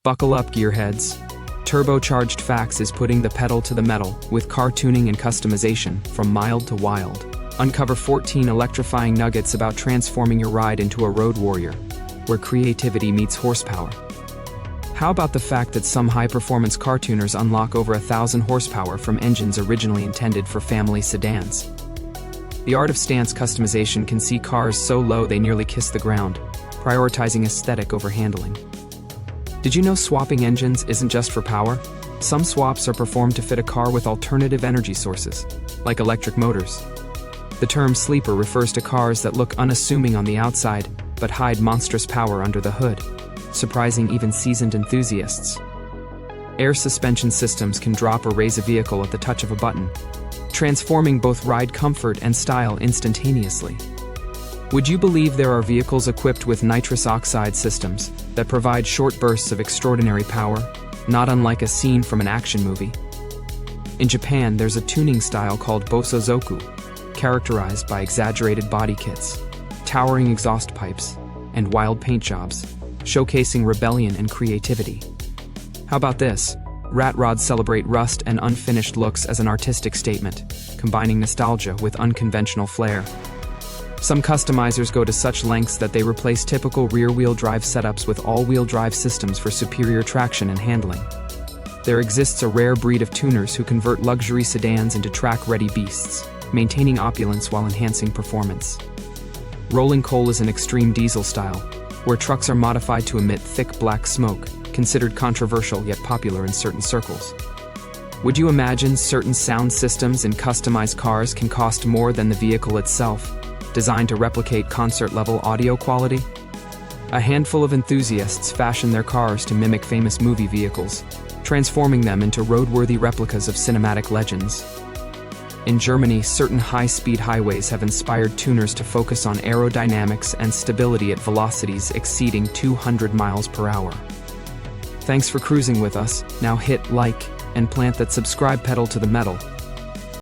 Buckle up, gearheads. Turbocharged Facts is putting the pedal to the metal with car tuning and customization from mild to wild. Uncover 14 electrifying nuggets about transforming your ride into a road warrior, where creativity meets horsepower. How about the fact that some high-performance car tuners unlock over 1,000 horsepower from engines originally intended for family sedans? The art of stance customization can see cars so low they nearly kiss the ground, prioritizing aesthetic over handling. Did you know swapping engines isn't just for power? Some swaps are performed to fit a car with alternative energy sources, like electric motors. The term sleeper refers to cars that look unassuming on the outside, but hide monstrous power under the hood, surprising even seasoned enthusiasts. Air suspension systems can drop or raise a vehicle at the touch of a button, transforming both ride comfort and style instantaneously. Would you believe there are vehicles equipped with nitrous oxide systems that provide short bursts of extraordinary power, not unlike a scene from an action movie? In Japan, there's a tuning style called Bosozoku, characterized by exaggerated body kits, towering exhaust pipes, and wild paint jobs, showcasing rebellion and creativity. How about this? Rat rods celebrate rust and unfinished looks as an artistic statement, combining nostalgia with unconventional flair. Some customizers go to such lengths that they replace typical rear-wheel drive setups with all-wheel drive systems for superior traction and handling. There exists a rare breed of tuners who convert luxury sedans into track-ready beasts, maintaining opulence while enhancing performance. Rolling coal is an extreme diesel style, where trucks are modified to emit thick black smoke, considered controversial yet popular in certain circles. Would you imagine certain sound systems in customized cars can cost more than the vehicle itself, designed to replicate concert-level audio quality? A handful of enthusiasts fashion their cars to mimic famous movie vehicles, transforming them into roadworthy replicas of cinematic legends. In Germany, certain high-speed highways have inspired tuners to focus on aerodynamics and stability at velocities exceeding 200 miles per hour. Thanks for cruising with us. Now hit like and plant that subscribe pedal to the metal